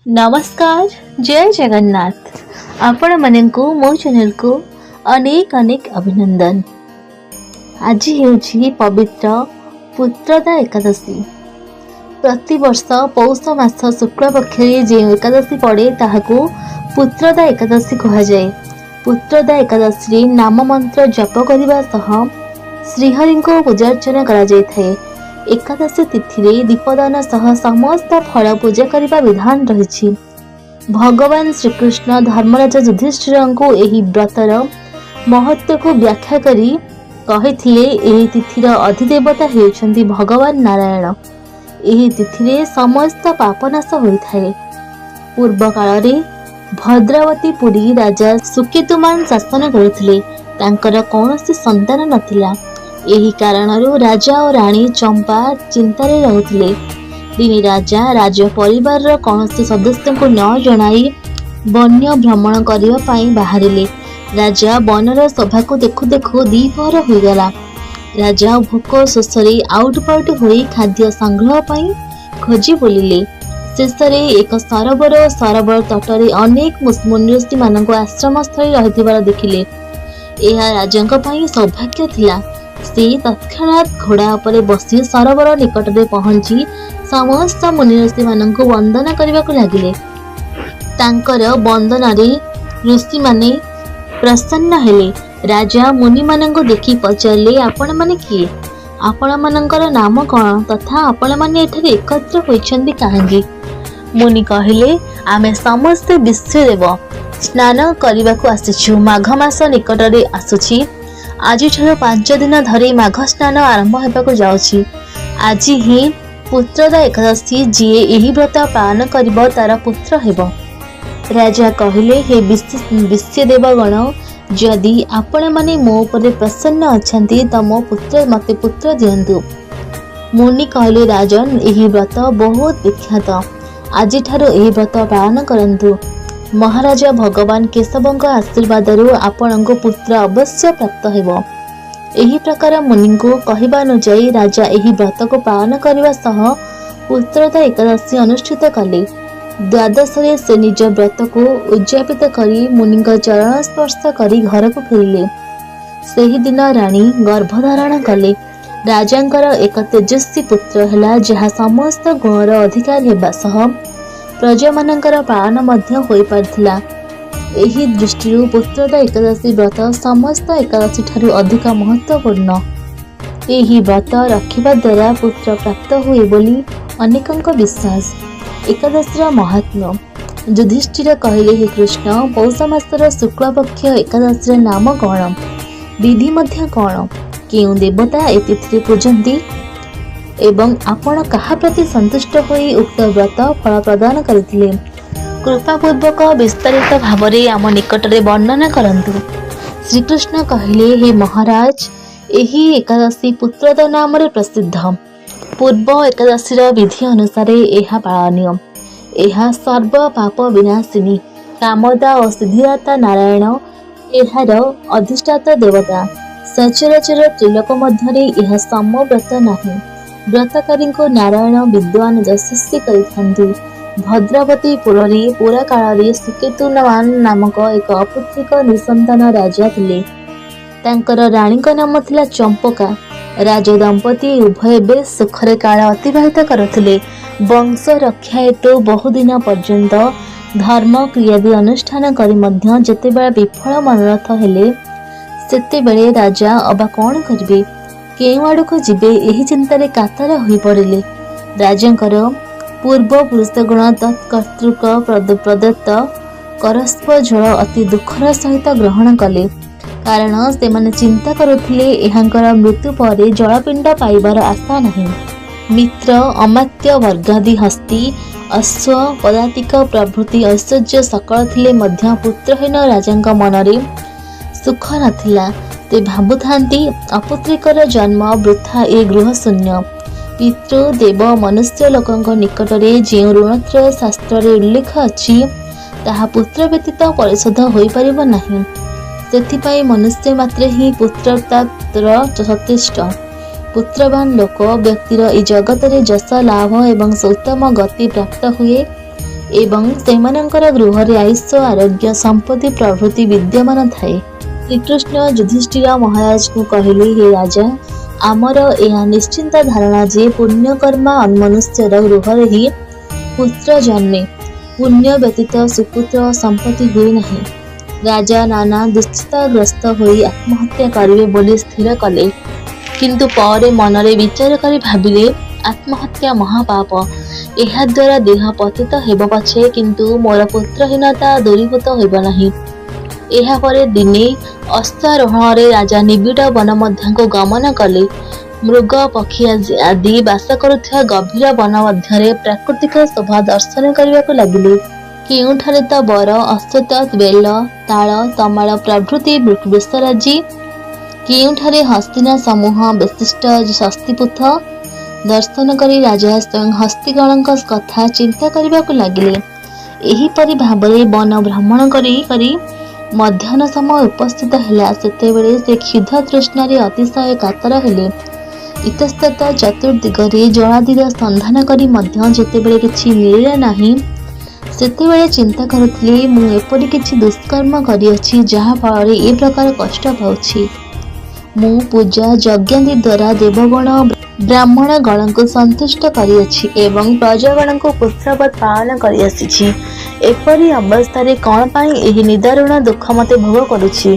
नमस्कार। जय जगन्नाथ। आपण मानकु मो चैनल को अनेक अनेक अभिनंदन। आज हेउछि पवित्र पुत्रदा एकादशी। प्रतिवर्ष पौष मास शुक्ल पक्ष जे एकादशी पड़े ताहाकु पुत्रदा एकादशी कहा जाए। पुत्रदा एकादशी नाम मंत्र जप करने सह श्रीहरि को पूजार्चना करा जाय थाए। एकादशी तिथि रे दीपदान सह समस्त फल पूजा करने विधान रही। भगवान श्रीकृष्ण धर्मराज युधिष्ठिर को एही व्रतर महत्व को व्याख्या करी कहिथिले एही तिथिर अधिदेवता हेउछन्ति भगवान नारायण। एही तिथि रे समस्त पापनाश होइथाए। पूर्व काल रे भद्रावती पुरी राजा सुकेतुमान शासन करुथिले। तांकर कौनसी संतान नथिला। एही कारणरू राजा और रानी चंपा चिंतारे रहुथिले। दिने राजा राज परिवार कौनसी सदस्य को न जणाई वन्य भ्रमण करने पाई बाहरिले। राजा वनर शोभा को देखु देखु दीपहर होगला। राजा भोक शोषरे आउट पाउट होई खाद्य संग्रह पाई खोजी बोलिले। शेषरे एक सरोवर तटरे अनेक मुनि ऋषि मानक आश्रम स्थली रहिथिबार देखिले। एहा राजांक पाई सौभाग्य थिला। से तत्क्षणात घोड़ा उपरे बसी सरोवर निकट में पहुंची समस्त मुनि ऋषि मानक वंदना करने को लगिले। तांकर वंदना रे ऋषि माने प्रसन्न हेले। राजा मुनि मानक देखि पचारे आपण माने किए, आपण मानकर नाम कौन तथा आपण माने एठारे एकत्र होइछन्ति काहेकि। मुनि कहिले आमे समस्त विश्वदेव स्नान करने को आसीछु। माघ मास निकट रे आसुछि। आज 5 दिन धरी माघ स्नान आरंभ होगा जाउछि। आज ही पुत्रदा एकादशी जीए एही व्रत पालन करिब तार पुत्र हेब। राजा कहिले हे विश्वदेवगण जदि आपण माने मो उपरे प्रसन्न अछंती त मो पुत्र मते पुत्र दियंतु। मुनि कहले राजन एही व्रत बहुत विख्यात। आज ठारो एही व्रत पालन करंतु। महाराजा भगवान केशवଙ୍କ आशीर्वादरू आपणको पुत्र अवश्य प्राप्त हेबो। एही प्रकार मुनि को कहबा अनुଯାयी राजा एही व्रत को पालन करने सह पुत्रदा एकादशी अनुष्ठित कले। द्वादश रे से निज व्रत को उद्यापित करी मुनि चरण स्पर्श करी घर को फेरिले। सेही दिन रानी गर्भधारण कले। राजांकर एक तेजस्वी पुत्र हैला जहा समस्त गुणर अधिकार हेबा सह प्रजा मानकर पालन मध्य होई पारथिला। एही दृष्टिरू पुत्रदा एकादशी व्रत समस्त एकादशी ठारू अधिक महत्वपूर्ण। एही व्रत रखिबा द्वारा पुत्र प्राप्त हुए बोली अनेकंक विश्वास। एकादशीर महात्म्य युधिष्ठिर कहले हे कृष्ण पौष मासर शुक्ल पक्ष एकादशीर नाम कौन, विधि मध्य कौन, केउ देवता ए तिथि पूजन्ति एवं आपण कहा प्रति संतुष्ट होई उक्त व्रत फल प्रदान करथिले। कृपापूर्वक विस्तारित भावरे आम निकट रे वर्णना करंतु। श्रीकृष्ण कहले हे महाराज एही एकादशी पुत्रदा नाम रे प्रसिद्ध। पूर्व एकादशीर विधि अनुसार एहा पालनीय। एहा सर्व पाप विनाशिनी कामदा और सिद्धिदाता नारायण एहार अधिष्ठाता देवता। सचराचर त्रिलोक मध्यरे एहा समव्रत नाही। व्रतकारी को नारायण विद्वान यशस्वी करिथांती। भद्रावती पुरी पुरा काल रे सुकेतुमान नामक एक अपुत्रिक निसंतान राजा थिले। तांकर रानी को नाम थिला चंपका। राज दंपति उभय बेस सुखरे काल अतिबाहित करथिले। वंश रक्षा हेतु बहुदिन पर्यंत धर्म क्रियादि अनुष्ठान करी मध्य जेतेबेला विफल मनरथ हेले सेतेबेले राजा अबा कौन करिवे केउ आड़ को जीवे एही चिंतारे कातर होई पड़िले। राजांकर पूर्व पुरुषगुण तत्कर्तृक प्रदत्त करस्प जल अति दुखर सहित ग्रहण कले। कारण से माने चिंता करुथिले एहांकर मृत्यु परे जलपिंड पाइबार आशा नहीं। मित्र अमात्य वर्गादि हस्ती अश्व पदातिक प्रभृति ऐश्वर्य सकल थिले मध्य पुत्रहीन राजांक मनरे सुख नथिला। ते भाबुथांती अपुत्रिकर जन्म वृथा ए गृह शून्य। पितृ देव मनुष्य लोकंक निकटरे जे ऋणत्रय शास्त्र रे उल्लेख अछि ताहा पुत्र व्यतीत परिशोध होई परिबो नाही। सेथिपाई मनुष्य मात्रे ही पुत्र प्राप्तर यथेष्ट। पुत्रवान लोक व्यक्तिर ए जगत रे जस लाभ एवं उत्तम गति प्राप्त हुए। ଏବଂ ସେମାନଙ୍କର ଗୃହରେ ଆୟୁଷ ଆରୋଗ୍ୟ ସମ୍ପତ୍ତି ପ୍ରଭୃତି ବିଦ୍ୟମାନ ଥାଏ। ଶ୍ରୀକୃଷ୍ଣ ଯୁଧିଷ୍ଠିର ମହାରାଜଙ୍କୁ କହିଲେ, ହେ ରାଜା, ଆମର ଏହା ନିଶ୍ଚିନ୍ତ ଧାରଣା ଯେ ପୁଣ୍ୟକର୍ମା ମନୁଷ୍ୟର ଗୃହରେ ହିଁ ପୁତ୍ର ଜନ୍ମେ। ପୁଣ୍ୟ ବ୍ୟତୀତ ସୁପୁତ୍ର ସମ୍ପତ୍ତି ହୁଏ ନାହିଁ। ରାଜା ନାନା ଦୁଶ୍ଚିନ୍ତାଗ୍ରସ୍ତ ହୋଇ ଆତ୍ମହତ୍ୟା କରିବେ ବୋଲି ସ୍ଥିର କଲେ, କିନ୍ତୁ ପରେ ମନରେ ବିଚାର କରି ଭାବିଲେ ଆତ୍ମହତ୍ୟା ମହାପାପ। ଏହାଦ୍ୱାରା ଦେହ ପତିତ ହେବ ପଛେ, କିନ୍ତୁ ମୋର ପୁତ୍ରହୀନତା ଦୂରୀଭୂତ ହେବ ନାହିଁ। ଏହାପରେ ଦିନେ ଅଶ୍ୱାରୋହଣରେ ରାଜା ନିବିଡ଼ ବନ ମଧ୍ୟକୁ ଗମନ କଲେ। ମୃଗ ପକ୍ଷୀ ଆଦି ବାସ କରୁଥିବା ଗଭୀର ବନ ମଧ୍ୟରେ ପ୍ରାକୃତିକ ଶୋଭା ଦର୍ଶନ କରିବାକୁ ଲାଗିଲେ। କେଉଁଠାରେ ତ ବର, ଅଶ୍ୱତ୍ଥ, ବେଲ, ତାଳ, ତମାଳ ପ୍ରଭୃତି ବୃକ୍ଷରାଜି, କେଉଁଠାରେ ହସ୍ତିନା ସମୂହ ବିଶିଷ୍ଟ ଷଷ୍ଠୀପୂତ। ଦର୍ଶନ କରି ରାଜା ସ୍ୱୟଂ ହସ୍ତିଗଣଙ୍କ କଥା ଚିନ୍ତା କରିବାକୁ ଲାଗିଲେ। ଏହିପରି ଭାବରେ ବନ ଭ୍ରମଣ କରି କରି ମଧ୍ୟାହ୍ନ ସମୟ ଉପସ୍ଥିତ ହେଲା। ସେତେବେଳେ ସେ କ୍ଷୁଧା ତୃଷ୍ଣାରେ ଅତିଶୟ କାତର ହେଲେ। ଇତସ୍ତତ ଚତୁର୍ଦିଗରେ ଜଳାଦିର ସନ୍ଧାନ କରି ମଧ୍ୟ ଯେତେବେଳେ କିଛି ମିଳିଲା ନାହିଁ, ସେତେବେଳେ ଚିନ୍ତା କରୁଥିଲେ, ମୁଁ ଏପରି କିଛି ଦୁଷ୍କର୍ମ କରିଅଛି ଯାହା ଫଳରେ ଏ ପ୍ରକାର କଷ୍ଟ ପାଉଛି। ମୁଁ ପୂଜା ଯଜ୍ଞାଦି ଦ୍ୱାରା ଦେବଗଣ ବ୍ରାହ୍ମଣ ଗଣଙ୍କୁ ସନ୍ତୁଷ୍ଟ କରିଅଛି ଏବଂ ପ୍ରଜାଗଣଙ୍କୁ ପୁତ୍ରବତ୍ ପାଳନ କରିଆସିଛି। ଏପରି ଅବସ୍ଥାରେ କ'ଣ ପାଇଁ ଏହି ନିଦାରୁଣ ଦୁଃଖ ମୋତେ ଭୋଗ କରୁଛି?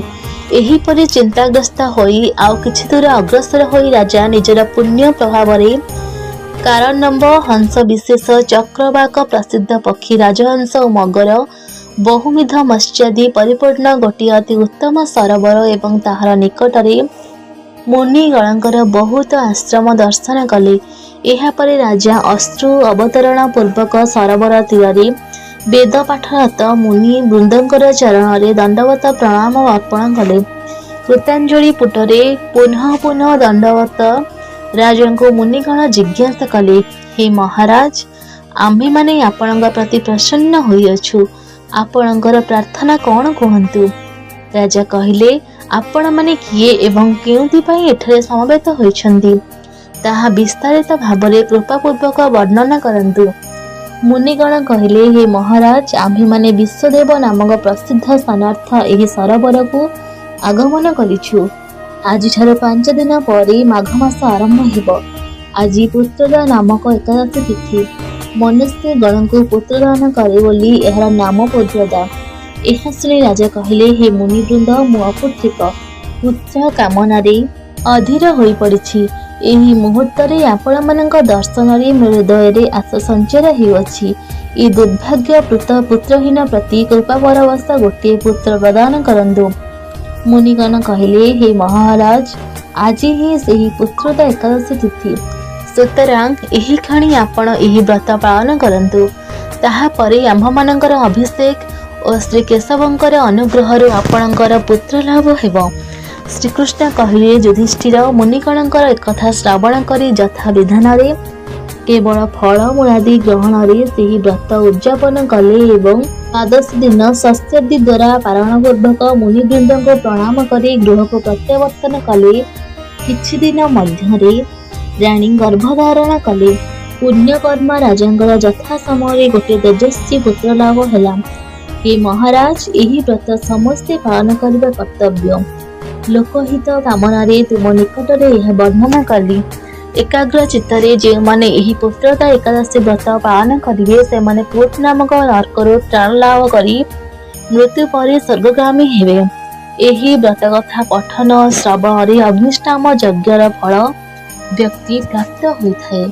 ଏହିପରି ଚିନ୍ତାଗ୍ରସ୍ତ ହୋଇ ଆଉ କିଛି ଦୂର ଅଗ୍ରସର ହୋଇ ରାଜା ନିଜର ପୁଣ୍ୟ ପ୍ରଭାବରେ କାରନମ୍ବ, ହଂସ ବିଶେଷ, ଚକ୍ରବାକ ପ୍ରସିଦ୍ଧ ପକ୍ଷୀ, ରାଜହଂସ ଓ ମଗର, ବହୁବିଧ ମତ୍ସ୍ୟାଦି ପରିପୂର୍ଣ୍ଣ ଗୋଟିଏ ଅତି ଉତ୍ତମ ସରୋବର ଏବଂ ତାହାର ନିକଟରେ ମୁନିଗଣଙ୍କର ବହୁତ ଆଶ୍ରମ ଦର୍ଶନ କଲେ। ଏହାପରେ ରାଜା ଅଶ୍ରୁ ଅବତରଣ ପୂର୍ବକ ସରୋବର ତୀରରେ ବେଦ ପାଠରତ ମୁନି ବୃନ୍ଦଙ୍କର ଚରଣରେ ଦଣ୍ଡବତ ପ୍ରଣାମ ଅର୍ପଣ କଲେ। କୃତାଞ୍ଜଳି ପୁଟରେ ପୁନଃ ପୁନଃ ଦଣ୍ଡବତ ରାଜାଙ୍କୁ ମୁନିଗଣ ଜିଜ୍ଞାସା କଲେ, ହେ ମହାରାଜ, ଆମ୍ଭେମାନେ ଆପଣଙ୍କ ପ୍ରତି ପ୍ରସନ୍ନ ହୋଇଅଛୁ। ଆପଣଙ୍କର ପ୍ରାର୍ଥନା କ'ଣ କୁହନ୍ତୁ? ରାଜା କହିଲେ, ଆପଣମାନେ କିଏ ଏବଂ କେଉଁଥିପାଇଁ ଏଠାରେ ସମବେତ ହୋଇଛନ୍ତି, ତାହା ବିସ୍ତାରିତ ଭାବରେ କୃପାପୂର୍ବକ ବର୍ଣ୍ଣନା କରନ୍ତୁ। ମୁନିଗଣ କହିଲେ, ହେ ମହାରାଜ, ଆମ୍ଭେମାନେ ବିଶ୍ୱଦେବ ନାମକ ପ୍ରସିଦ୍ଧ ସ୍ଥାନାର୍ଥ ଏହି ସରୋବରକୁ ଆଗମନ କରିଛୁ। ଆଜିଠାରୁ 5 ଦିନ ପରେ ମାଘ ମାସ ଆରମ୍ଭ ହେବ। ଆଜି ପୁତ୍ରଦା ନାମକ ଏକାଦଶୀ ତିଥି। ମନୁଷ୍ୟ ଗଣଙ୍କୁ ପୁତ୍ରଦାନ କରେ ବୋଲି ଏହାର ନାମ ପୁତ୍ରଦା। ଏହା ଶୁଣି ରାଜା କହିଲେ, ହେ ମୁନିବୃନ୍ଦ, ମୁଁ ଅପୁତ୍ରିକ ପୁତ୍ର କାମନାରେ ଅଧୀର ହୋଇପଡ଼ିଛି। ଏହି ମୁହୂର୍ତ୍ତରେ ଆପଣମାନଙ୍କ ଦର୍ଶନରେ ମୋ ହୃଦୟରେ ଆଶା ସଞ୍ଚାର ହେଉଅଛି। ଏ ଦୁର୍ଭାଗ୍ୟପ୍ରତ ପୁତ୍ରହୀନ ପ୍ରତି କୃପାପରବଶ ଗୋଟିଏ ପୁତ୍ର ପ୍ରଦାନ କରନ୍ତୁ। ମୁନିଗଣ କହିଲେ, ହେ ମହାରାଜ, ଆଜି ହିଁ ସେହି ପୁତ୍ରଦା ଏକାଦଶୀ ତିଥି। ସୁତରାଂ ଏହି କ୍ଷଣି ଆପଣ ଏହି ବ୍ରତ ପାଳନ କରନ୍ତୁ। ତାହାପରେ ଆମ୍ଭମାନଙ୍କର ଅଭିଷେକ ଓ ଶ୍ରୀକେଶବଙ୍କର ଅନୁଗ୍ରହରୁ ଆପଣଙ୍କର ପୁତ୍ର ଲାଭ ହେବ। ଶ୍ରୀକୃଷ୍ଣ କହିଲେ, ଯୁଧିଷ୍ଠିର, ମୁନିଗଣଙ୍କର ଏକଥା ଶ୍ରବଣ କରି ଯଥା ବିଧାନରେ କେବଳ ଫଳମୂଳାଦି ଗ୍ରହଣରେ ସେହି ବ୍ରତ ଉଦ୍ଯାପନ କଲେ ଏବଂ ଦ୍ୱାଦଶୀ ଦିନ ଶସ୍ୟାଦି ଦ୍ୱାରା ପାରଣପୂର୍ବକ ମୁନିବୃନ୍ଦଙ୍କୁ ପ୍ରଣାମ କରି ଗୃହକୁ ପ୍ରତ୍ୟାବର୍ତ୍ତନ କଲେ। କିଛି ଦିନ ମଧ୍ୟରେ ରାଣୀ ଗର୍ଭଧାରଣ କଲେ। ପୁଣ୍ୟକର୍ମା ରାଜାଙ୍କର ଯଥା ସମୟରେ ଗୋଟିଏ ତେଜସ୍ୱୀ ପୁତ୍ର ଲାଭ ହେଲା। ହେ ମହାରାଜ, ଏହି ବ୍ରତ ସମସ୍ତେ ପାଳନ କରିବା କର୍ତ୍ତବ୍ୟ। ଲୋକହିତ କାମନାରେ ତୁମ ନିକଟରେ ଏହା ବର୍ଣ୍ଣନା କଲି। ଏକାଗ୍ର ଚିତ୍ତରେ ଯେଉଁମାନେ ଏହି ପୁତ୍ରଦା ଏକାଦଶୀ ବ୍ରତ ପାଳନ କରିବେ, ସେମାନେ ପୁତ ନାମକ ନର୍କରୁ ତ୍ରାଣ ଲାଭ କରି ମୃତ୍ୟୁ ପରେ ସ୍ୱର୍ଗଗାମୀ ହେବେ। ଏହି ବ୍ରତକଥା ପଠନ ଶ୍ରବଣରେ ଅଗ୍ନିଷ୍ଠାମ ଯଜ୍ଞର ଫଳ ବ୍ୟକ୍ତି ପ୍ରାପ୍ତ ହୋଇଥାଏ।